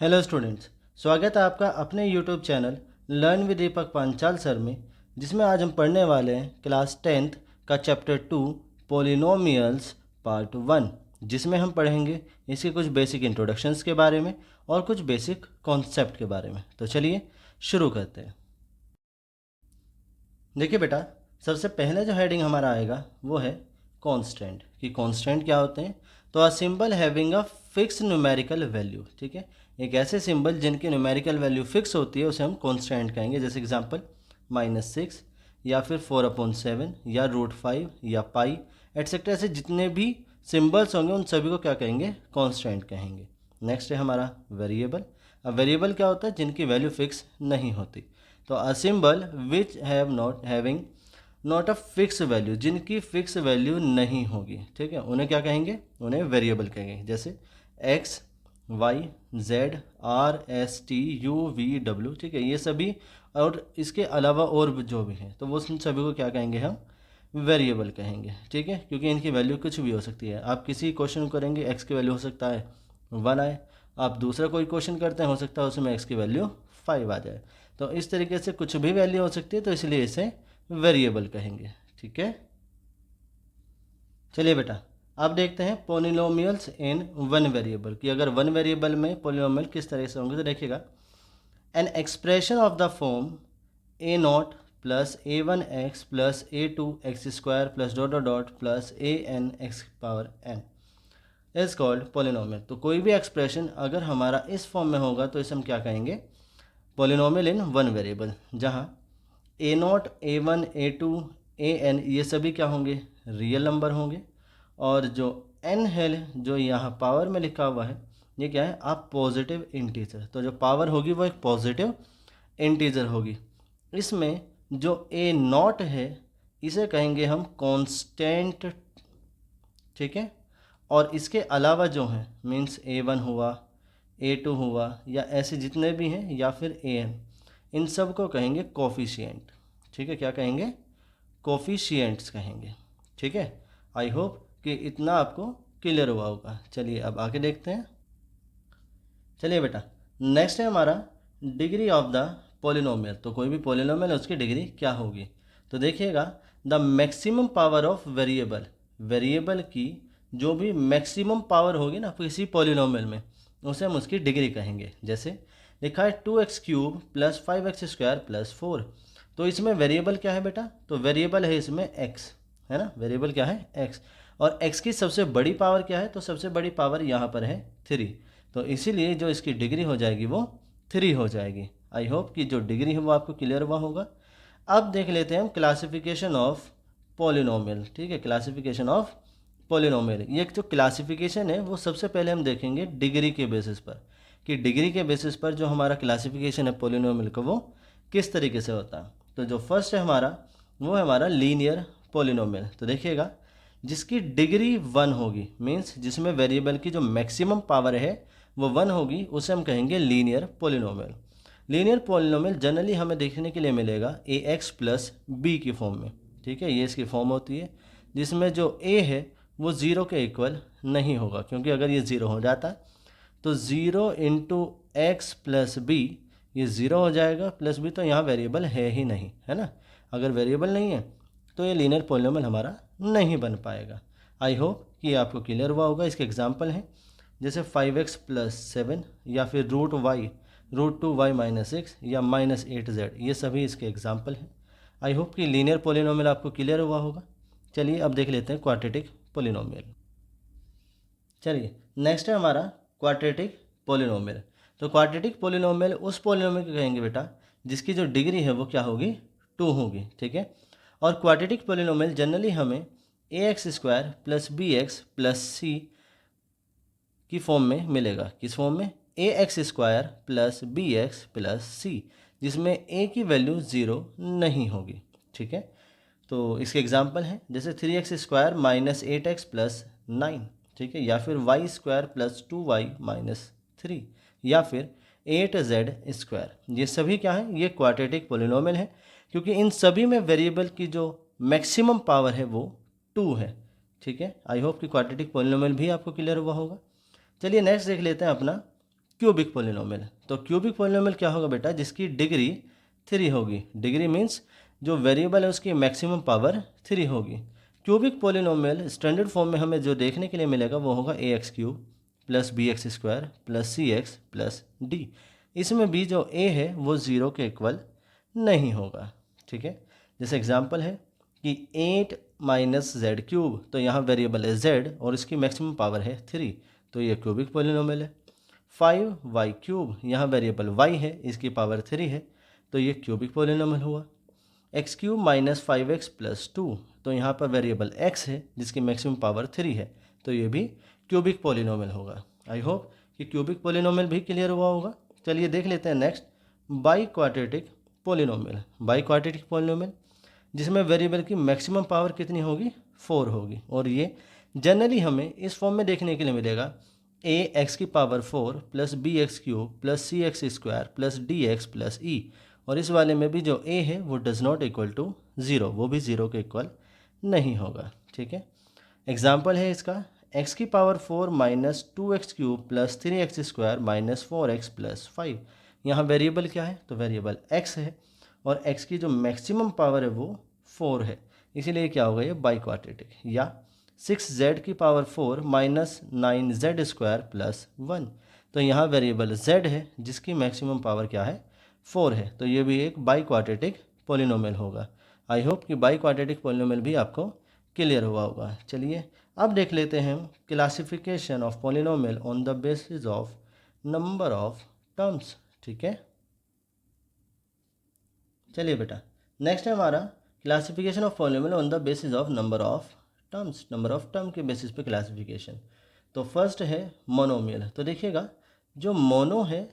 Hello students, स्वागत है आपका अपने YouTube channel learn with Deepak Panchal sir में, जिसमें आज हम पढ़ने वाले हैं क्लास 10th का चैप्टर 2 पॉलिनोमियल्स पार्ट 1, जिसमें हम पढ़ेंगे इसके कुछ बेसिक इंट्रोडक्शंस के बारे में और कुछ बेसिक कॉन्सेप्ट के बारे में। तो चलिए शुरू करते हैं। देखिए बेटा, सबसे पहले जो हेडिंग हमारा आएगा वो है कांस्टेंट, कि कांस्टेंट क्या होते हैं। तो a symbol having a fix numerical value, ठीक है, एक ऐसे सिंबल जिनकी न्यूमेरिकल वैल्यू फिक्स होती है उसे हम कांस्टेंट कहेंगे। जैसे एग्जांपल -6 या फिर 4/7 या √5 या पाई एटसेट्रा, ऐसे जितने भी सिंबल्स होंगे उन सभी को क्या कहेंगे, कांस्टेंट कहेंगे। नेक्स्ट है हमारा वेरिएबल। अब वेरिएबल क्या होता है, जिनकी वैल्यू फिक्स नहीं होती। तो a symbol which have not having not a fix value, जिनकी फिक्स वैल्यू नहीं होगी, ठीक है, उन्हें क्या कहेंगे, उन्हें वेरिएबल कहेंगे। जैसे x, y, z, r, s, t, u, v, डब्ल्यू, ठीक है, ये सभी और इसके अलावा और भी जो भी हैं, तो वो उन सभी को क्या कहेंगे, हम वेरिएबल कहेंगे। ठीक है, क्योंकि इनकी वैल्यू कुछ भी हो सकती है। आप किसी क्वेश्चन को करेंगे, एक्स की वैल्यू हो सकता है 1 आए, आप दूसरा कोई क्वेश्चन करते हैं, हो सकता है उसमें एक्स की वैल्यू 5 आ जाए। तो इस तरीके से कुछ भी वैल्यू हो सकती है, तो इसलिए इसे वेरिएबल कहेंगे। ठीक है, चलिए बेटा, अब देखते हैं पोलिनोमियल्स इन वन वेरिएबल, कि अगर वन वेरिएबल में पोलिनोमियल किस तरह से होंगे। तो देखिएगा, an expression of the form a0 plus a1x plus a2x square plus dot dot dot plus an(x⁴n) is called polynomial. तो कोई भी एक्सप्रेशन अगर हमारा इस फॉर्म में होगा तो इसे हम क्या कहेंगे, पोलिनोमियल इन वन वेरिएबल, जहाँ a0, a1, a2, an ये सभी क्या होंगे, रियल नंबर होंगे, और जो n है जो यहाँ पावर में लिखा हुआ है, ये क्या है, आप पॉजिटिव इंटीजर। तो जो पावर होगी वो एक पॉजिटिव इंटीजर होगी। इसमें जो a0 है इसे कहेंगे हम कांस्टेंट, ठीक है, और इसके अलावा जो है मीन्स a1 हुआ, a2 हुआ, या ऐसे जितने भी हैं, या फिर an, इन सब को कहेंगे कोफिशिएंट। ठीक है, क्या कहेंगे, कोफिशिएंट्स कहेंगे। ठीक है, आई होप कि इतना आपको क्लियर हुआ होगा। चलिए अब आगे देखते हैं। चलिए बेटा, नेक्स्ट है हमारा डिग्री ऑफ द पोलिनोमियल। तो कोई भी पोलिनोमियल है उसकी डिग्री क्या होगी। तो देखिएगा, the maximum power of variable, variable की जो भी मैक्सिमम पावर होगी ना किसी पोलिनोमियल में, उसे हम उसकी डिग्री कहेंगे। जैसे लिखा है 2x³ प्लस 5x² प्लस 4। तो इसमें वेरिएबल क्या है बेटा, तो वेरिएबल है इसमें x, है ना, वेरिएबल क्या है x, और x की सबसे बड़ी पावर क्या है, तो सबसे बड़ी पावर यहाँ पर है 3। तो इसीलिए जो इसकी डिग्री हो जाएगी वो 3 हो जाएगी। आई होप कि जो डिग्री है वो आपको क्लियर हुआ होगा। अब देख लेते हैं हम क्लासिफिकेशन ऑफ पॉलिनोमियल। ठीक है, क्लासिफिकेशन ऑफ पॉलिनोमियल, ये जो क्लासिफिकेशन है वो सबसे पहले हम देखेंगे डिग्री के बेसिस पर, कि डिग्री के बेसिस पर जो हमारा क्लासिफिकेशन है पॉलिनोमियल का वो किस तरीके से होता है। तो जो फर्स्ट है हमारा, वो है हमारा लीनियर पॉलिनोमियल। तो देखिएगा, जिसकी डिग्री 1 होगी, मीन्स जिसमें वेरिएबल की जो मैक्सिमम पावर है वो 1 होगी, उसे हम कहेंगे linear polynomial. Linear polynomial generally हमें देखने के लिए मिलेगा ax प्लस बी की फॉर्म में। ठीक है, ये इसकी फॉर्म होती है, जिसमें जो a है वो 0 के इक्वल नहीं होगा, क्योंकि अगर ये 0 हो जाता तो 0 इंटू एक्स प्लस बी, ये 0 हो जाएगा, प्लस बी तो यहाँ वेरिएबल है ही नहीं, है ना। अगर वेरिएबल नहीं है तो ये लीनियर पॉलिनोमियल हमारा नहीं बन पाएगा। आई होप कि आपको क्लियर हुआ होगा। इसके एग्जांपल हैं जैसे 5x प्लस 7, या फिर √2y-6 या -8z, ये सभी इसके एग्जांपल हैं। आई होप कि लीनियर पॉलिनोमियल आपको क्लियर हुआ होगा। चलिए अब देख लेते हैं क्वाड्रेटिक पॉलिनोमियल। चलिए नेक्स्ट है हमारा क्वाड्रेटिक पॉलिनोमियल। तो क्वाड्रेटिक पॉलिनोमियल उस पॉलिनोमियल को कहेंगे बेटा जिसकी जो डिग्री है वो क्या होगी, 2 होगी। ठीक है, और क्वाड्रेटिक पॉलिनोमियल जनरली हमें ax² plus bx plus c की फॉर्म में मिलेगा। किस फॉर्म में, ax² plus bx plus c, जिसमें a की वैल्यू 0 नहीं होगी। ठीक है, तो इसके एग्जांपल हैं जैसे 3x² माइनस 8x प्लस 9, ठीक है, या फिर y² प्लस 2y माइनस 3, या फिर 8z²। ये सभी क्या है, ये क्वाड्रेटिक पॉलिनोमियल है, क्योंकि इन सभी में वेरिएबल की जो मैक्सिमम पावर है वो 2 है। ठीक है, आई होप कि क्वाड्रेटिक पॉलिनोमियल भी आपको क्लियर हुआ होगा। चलिए नेक्स्ट देख लेते हैं अपना क्यूबिक पोलिनोमियल। तो क्यूबिक पोलिनोमियल क्या होगा बेटा, जिसकी डिग्री 3 होगी। डिग्री मीन्स जो वेरिएबल है उसकी मैक्सिमम पावर 3 होगी। क्यूबिक पोलिनोमियल स्टैंडर्ड फॉर्म में हमें जो देखने के लिए मिलेगा वो होगा ax³ plus bx² plus cx plus d। इसमें भी जो a है वो 0 के इक्वल नहीं होगा। ठीक है, जैसे एग्जांपल है कि 8 माइनस z³, तो यहाँ वेरिएबल है z और इसकी मैक्सिमम पावर है 3, तो ये क्यूबिक पोलिनोमियल है। 5y³, यहाँ वेरिएबल y है, इसकी पावर 3 है, तो ये क्यूबिक पोलिनोमियल हुआ। x³ माइनस 5x प्लस 2, तो यहाँ पर वेरिएबल x है जिसकी मैक्सिमम पावर 3 है, तो ये भी क्यूबिक पोलिनोमियल होगा। आई होप कि क्यूबिक पोलिनोमियल भी क्लियर हुआ होगा। चलिए देख लेते हैं next, by quadratic polynomial. By quadratic polynomial जिसमें वेरिएबल की मैक्सिमम पावर कितनी होगी, 4 होगी, और ये जनरली हमें इस फॉर्म में देखने के लिए मिलेगा ax⁴ plus bx³ plus cx² plus dx plus e, और इस वाले में भी जो a है वो डज नॉट इक्वल टू 0, वो भी 0 के इक्वल नहीं होगा। ठीक है, एग्जाम्पल है इसका x⁴ minus 2x³ plus 3x² minus 4x plus 5। यहाँ वेरिएबल क्या है, तो वेरिएबल x है और x की जो मैक्सिमम पावर है वो 4 है, इसीलिए क्या होगा ये बाई क्वाड्रेटिक। या 6z⁴ माइनस 9z² प्लस 1, तो यहाँ वेरिएबल z है जिसकी मैक्सिमम पावर क्या है, 4 है, तो ये भी एक बाई क्वाड्रेटिक पोलिनोमियल होगा। आई होप कि बाई क्वाड्रेटिक पोलिनोमियल भी आपको क्लियर हुआ होगा। चलिए अब देख लेते हैं classification of polynomial on the basis of number of terms. ठीक है, चलिए बेटा नेक्स्ट है हमारा classification of polynomial on the basis of number of terms. Number of term के बेसिस पे क्लासिफिकेशन। तो फर्स्ट है मोनोमियल। तो देखिएगा जो मोनो है,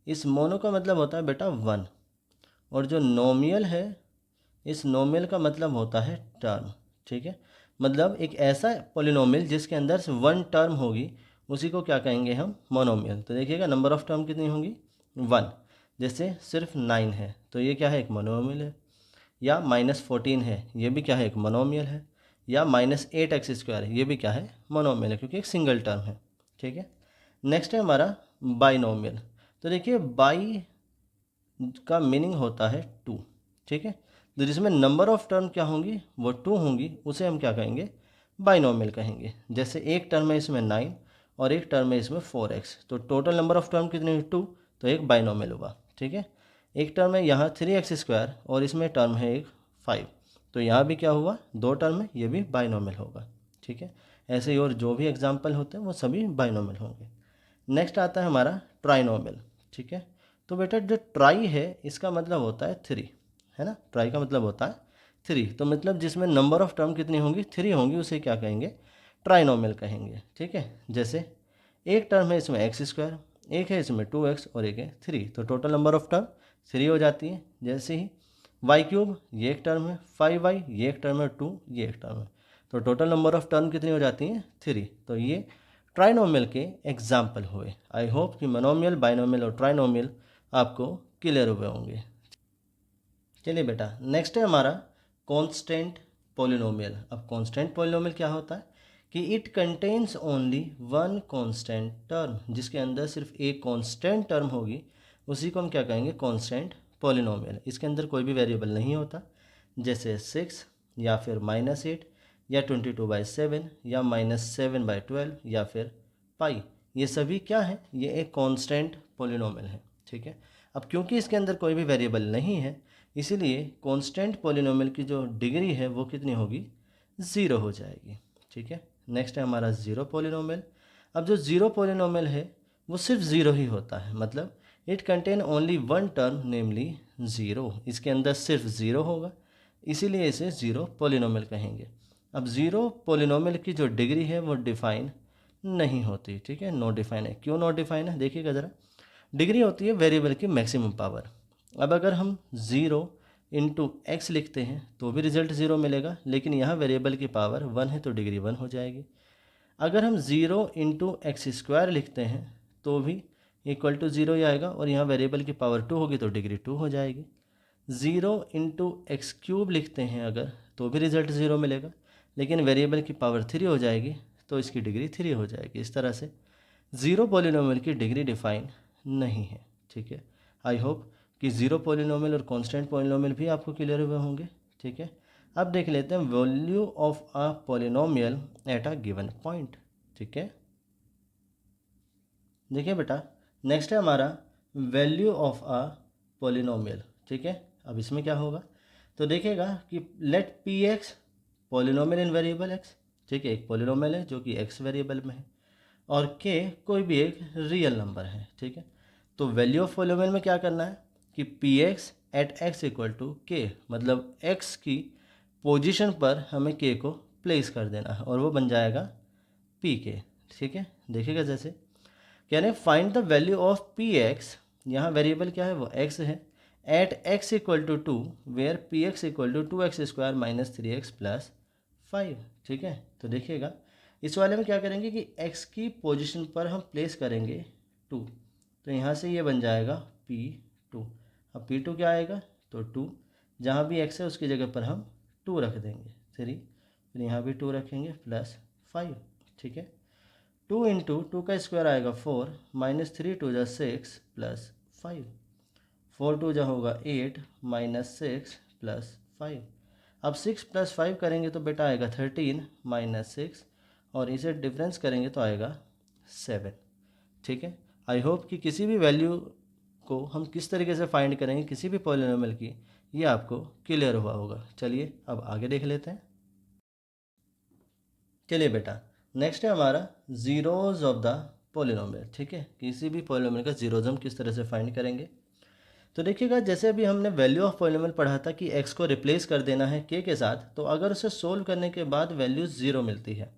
इस मोनो का मतलब होता है बेटा 1, और जो नोमियल है, इस नोमियल का मतलब होता है टर्म। ठीक है, मतलब एक ऐसा पोलिनोमियल जिसके अंदर से 1 टर्म होगी उसी को क्या कहेंगे हम, मोनोमियल। तो देखिएगा नंबर ऑफ टर्म कितनी होंगी, 1। जैसे सिर्फ 9 है तो ये क्या है, एक मोनोमियल है। या -14 है, ये भी क्या है, एक मोनोमियल है। या -8x² ये भी क्या है, मोनोमियल है, क्योंकि एक सिंगल टर्म है। ठीक है, नेक्स्ट है हमारा बाइनोमियल। तो देखिए बाई का मीनिंग होता है 2। ठीक है, तो जिसमें नंबर ऑफ टर्म क्या होंगी, वो 2 होंगी, उसे हम क्या कहेंगे, बाइनोमियल कहेंगे। जैसे एक टर्म है इसमें 9 और एक टर्म है इसमें 4x, तो टोटल नंबर ऑफ टर्म कितनी हुई, 2, तो एक बाइनोमियल हुआ। ठीक है, एक टर्म है यहाँ 3x² और इसमें टर्म है एक 5, तो यहाँ भी क्या हुआ, 2 टर्म है, ये भी बाइनोमियल होगा। ठीक है, ऐसे ही और जो भी एग्जाम्पल होते हैं वो सभी बाइनोमियल होंगे। नेक्स्ट आता है हमारा ट्राइनोमियल। ठीक है, तो बेटा जो ट्राई है इसका मतलब होता है 3, है ना, ट्राई का मतलब होता है 3, तो मतलब जिसमें नंबर ऑफ टर्म कितनी होंगी, 3 होंगी, उसे क्या कहेंगे, ट्राइनोमियल कहेंगे। ठीक है, जैसे एक टर्म है इसमें x², एक है इसमें 2x और एक है 3, तो टोटल नंबर ऑफ टर्म 3 हो जाती है। जैसे ही y³ ये एक टर्म है, 5y ये एक टर्म है, 2 ये एक टर्म है, तो टोटल नंबर ऑफ टर्म कितनी हो जाती हैं, 3। तो ये ट्राइनोमियल के एग्जाम्पल हुए। आई होप कि मोनोमियल, बाइनोमियल और ट्राइनोमियल आपको क्लियर हुए होंगे। चलिए बेटा नेक्स्ट है हमारा कांस्टेंट पोलिनोमियल। अब कांस्टेंट पोलिनोमियल क्या होता है कि it contains only 1 constant term, जिसके अंदर सिर्फ एक कांस्टेंट टर्म होगी उसी को हम क्या कहेंगे, कांस्टेंट पोलिनोमियल। इसके अंदर कोई भी वेरिएबल नहीं होता, जैसे 6 या फिर -8 या 22/7 या -7/12 या फिर पाई, ये सभी क्या है, ये एक कांस्टेंट पोलिनोमियल है। ठीक है, अब क्योंकि इसके अंदर कोई भी वेरिएबल नहीं है इसीलिए कांस्टेंट पोलिनोमियल की जो डिग्री है वो कितनी होगी, 0 हो जाएगी। ठीक है, नेक्स्ट है हमारा ज़ीरो पोलिनोमियल। अब जो ज़ीरो पोलिनोमियल है वो सिर्फ 0 ही होता है, मतलब इट कंटेन ओनली 1 टर्म नेमली 0, इसके अंदर सिर्फ 0 होगा, इसीलिए इसे ज़ीरो पोलिनोमियल कहेंगे। अब ज़ीरो पोलिनोमियल की जो डिग्री है वो डिफ़ाइन नहीं होती। ठीक है, नो डिफ़ाइन है। क्यों नो डिफ़ाइन है, देखिएगा ज़रा, डिग्री होती है वेरिएबल की मैक्सिमम पावर। अब अगर हम 0 × x लिखते हैं तो भी रिजल्ट 0 मिलेगा, लेकिन यहाँ वेरिएबल की पावर 1 है तो डिग्री 1 हो जाएगी। अगर हम 0 × x² लिखते हैं तो भी इक्वल टू 0 ही आएगा, और यहाँ वेरिएबल की पावर 2 होगी तो डिग्री 2 हो जाएगी। 0 × x³ लिखते हैं अगर तो भी रिजल्ट 0 मिलेगा, लेकिन वेरिएबल की पावर 3 हो जाएगी तो इसकी डिग्री 3 हो जाएगी। इस तरह से ज़ीरो पोलिनोमियल की डिग्री डिफाइन नहीं है। ठीक है, आई होप कि ज़ीरो पॉलिनोमियल और कांस्टेंट पॉलिनोमियल भी आपको क्लियर हुए होंगे। ठीक है, अब देख लेते हैं value of a polynomial at a given point. ठीक है, देखिए बेटा, नेक्स्ट है हमारा वैल्यू ऑफ अ पॉलिनोमियल। ठीक है, अब इसमें क्या होगा, तो देखिएगा कि let p x polynomial in variable x. ठीक है, एक पॉलिनोमियल है जो कि एक्स वेरिएबल में है और के कोई भी एक रियल नंबर है। ठीक है, तो वैल्यू ऑफ पॉलिनोमियल में क्या करना है कि P x at x equal to k, मतलब एक्स की पोजीशन पर हमें के को प्लेस कर देना है और वो बन जाएगा पी के। ठीक है, देखिएगा जैसे कह रहे हैं find the value of p x, यहाँ वेरिएबल क्या है वो एक्स है, at x equal to 2 where p x equal to 2x² minus 3x plus 5। ठीक है, तो देखिएगा इस वाले में क्या करेंगे कि x की पोजीशन पर हम प्लेस करेंगे 2, तो यहाँ से ये बन जाएगा P2। अब P2 क्या आएगा, तो 2, जहाँ भी x है उसकी जगह पर हम 2 रख देंगे 3, फिर यहाँ भी 2 रखेंगे प्लस 5। ठीक है, 2 इंटू 2 का स्क्वायर आएगा 4 माइनस 3 टू जा 6 प्लस 5, 4 टू जा होगा 8 माइनस 6 प्लस 5। अब 6 प्लस 5 करेंगे तो बेटा आएगा 13 माइनस 6 और इसे डिफरेंस करेंगे तो आएगा 7। ठीक है, आई होप कि किसी भी वैल्यू को हम किस तरीके से फाइंड करेंगे किसी भी पॉलिनोमियल की, ये आपको क्लियर हुआ होगा। चलिए अब आगे देख लेते हैं। चलिए बेटा, नेक्स्ट है हमारा ज़ीरोज़ ऑफ द पॉलिनोमियल। ठीक है, किसी भी पॉलिनोमियल का ज़ीरोज़ हम किस तरह से फाइंड करेंगे, तो देखिएगा जैसे अभी हमने वैल्यू ऑफ पॉलिनोमियल पढ़ा था कि x को रिप्लेस कर देना है k के साथ, तो अगर उसे सोल्व करने के बाद वैल्यू 0 मिलती है,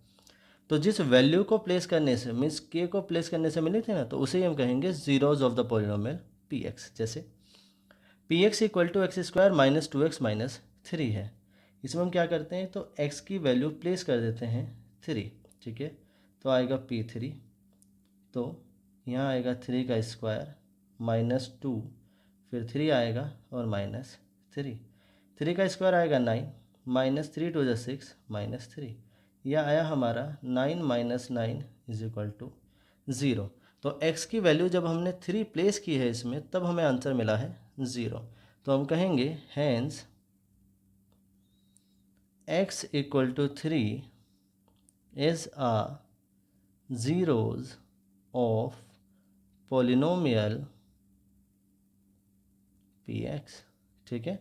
तो जिस वैल्यू को प्लेस करने से मीन्स k को प्लेस करने से मिली थी ना, तो उसे हम कहेंगे zeros of the polynomial px। जैसे px equal to x² minus 2x minus 3 है, इसमें हम क्या करते हैं तो x की वैल्यू प्लेस कर देते हैं 3। ठीक है, तो आएगा p3, तो यहाँ आएगा 3 का स्क्वायर माइनस 2, फिर 3 आएगा और माइनस 3, 3 का स्क्वायर आएगा 9 माइनस 3 टू द 6 माइनस 3, यह आया हमारा 9 माइनस 9 इज इक्वल टू 0। तो x की वैल्यू जब हमने 3 प्लेस की है इसमें, तब हमें आंसर मिला है 0। तो हम कहेंगे hence x equal to 3 is a zeros of polynomial px। ठीक है,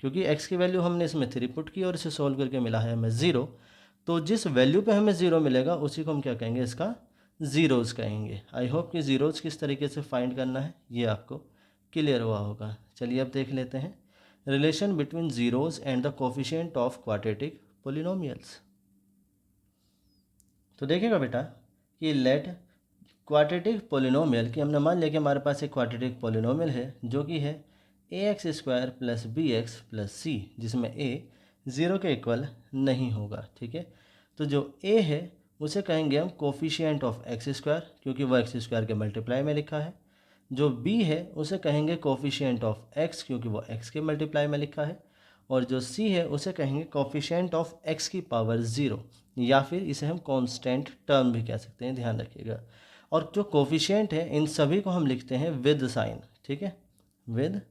क्योंकि x की वैल्यू हमने इसमें 3 पुट की और इसे सॉल्व करके मिला है हमें 0, तो जिस वैल्यू पे हमें 0 मिलेगा उसी को हम क्या कहेंगे, इसका ज़ीरोज़ कहेंगे। आई होप कि ज़ीरोज़ किस तरीके से फाइंड करना है ये आपको क्लियर हुआ होगा। चलिए अब देख लेते हैं relation between zeros and the coefficient of quadratic polynomials. तो देखिएगा बेटा कि लेट क्वाड्रेटिक पोलिनोमियल की हमने मान लिया कि हमारे पास एक क्वाड्रेटिक पोलिनोमियल है जो कि है ax² plus bx plus c, जिसमें a 0 के इक्वल नहीं होगा। ठीक है, तो जो a है उसे कहेंगे हम कोफिशिएंट ऑफ x², क्योंकि वो x² के मल्टीप्लाई में लिखा है। जो b है उसे कहेंगे कोफिशिएंट ऑफ x, क्योंकि वो x के मल्टीप्लाई में लिखा है। और जो c है उसे कहेंगे कोफिशिएंट ऑफ x की पावर 0, या फिर इसे हम कांस्टेंट टर्म भी कह सकते हैं, ध्यान रखिएगा। और जो कोफिशिएंट है इन सभी को हम लिखते हैं विद साइन। ठीक है, विद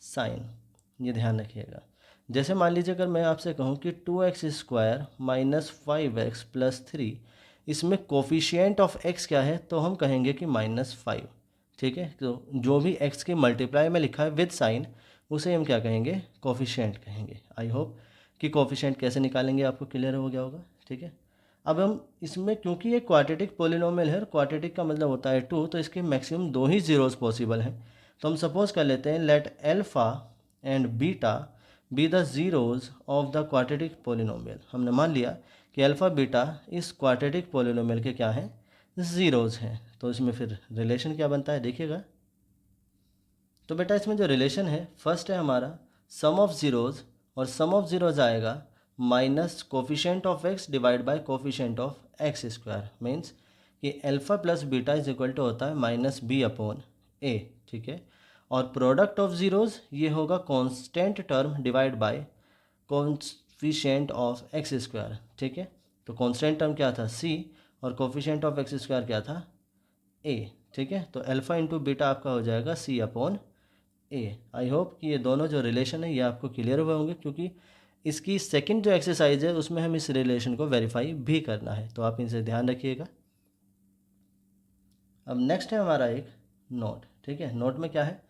साइन, ये ध्यान रखिएगा। जैसे मान लीजिए अगर मैं आपसे कहूँ कि 2x² माइनस 5x प्लस 3, इसमें कोफिशिएंट ऑफ x क्या है, तो हम कहेंगे कि -5। ठीक है, तो जो भी x के मल्टीप्लाई में लिखा है विद साइन, उसे हम क्या कहेंगे, कोफिशिएंट कहेंगे। आई होप कि कोफिशिएंट कैसे निकालेंगे आपको क्लियर हो गया होगा। ठीक है, अब हम इसमें क्योंकि ये क्वाड्रेटिक पोलिनोमियल है और क्वाड्रेटिक का मतलब होता है 2, तो इसके मैक्सिमम 2 ही ज़ीरोज़ पॉसिबल हैं। तो हम सपोज कर लेते हैं late alpha and beta be the zeros of the quadratic polynomial. हमने मान लिया कि अल्फ़ा बीटा इस क्वाड्रेटिक पोलिनोमियल के क्या हैं, ज़ीरोज़ हैं। तो इसमें फिर रिलेशन क्या बनता है देखिएगा। तो बेटा इसमें जो रिलेशन है फर्स्ट है हमारा सम ऑफ ज़ीरोज़, और सम ऑफ ज़ीरोज़ आएगा minus coefficient of x divide by coefficient of x², means कि alpha plus beta is equal to होता है माइनस b अपॉन a। ठीक है, और प्रोडक्ट ऑफ ज़ीरोज़ ये होगा constant term divide by coefficient of x²। ठीक है, तो कांस्टेंट टर्म क्या था c और कोफिशिएंट ऑफ x² क्या था a। ठीक है, तो अल्फ़ा इंटू बीटा आपका हो जाएगा सी अपॉन ए। आई होप कि ये दोनों जो रिलेशन है ये आपको क्लियर हुए होंगे, क्योंकि इसकी सेकंड जो एक्सरसाइज है उसमें हम इस रिलेशन को वेरीफाई भी करना है, तो आप इनसे ध्यान रखिएगा। अब नेक्स्ट है हमारा एक नोट। ठीक है, नोट में क्या है,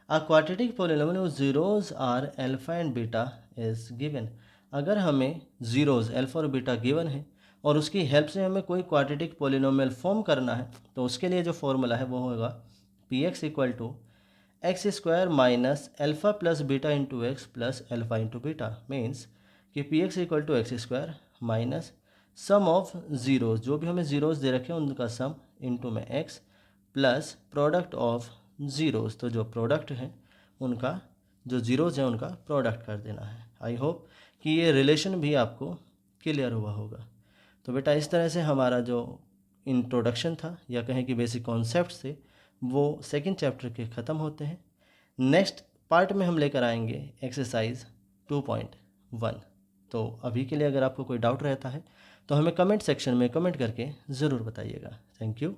a quadratic polynomial zeros are alpha and beta is given. अगर हमें जीरोज अल्फा और बीटा गिवन है और उसकी हेल्प से हमें कोई क्वाड्रेटिक पॉलिनोमियल फॉर्म करना है, तो उसके लिए जो फॉर्मूला है वो होगा P x equal to X square minus alpha plus beta into X plus alpha into beta. Means कि P x equal to X square minus sum of zeros, जो भी हमें ज़ीरोज़ दे रखे हैं उनका सम, इंटू में X plus product of zeros, तो जो प्रोडक्ट हैं उनका, जो ज़ीरोज़ हैं उनका प्रोडक्ट कर देना है। आई होप कि ये रिलेशन भी आपको क्लियर हुआ होगा। तो बेटा इस तरह से हमारा जो इंट्रोडक्शन था, या कहें कि बेसिक कॉन्सेप्ट थे, वो सेकंड चैप्टर के ख़त्म होते हैं। नेक्स्ट पार्ट में हम लेकर आएंगे एक्सरसाइज 2.1। तो अभी के लिए अगर आपको कोई डाउट रहता है तो हमें कमेंट सेक्शन में कमेंट करके ज़रूर बताइएगा। Thank you.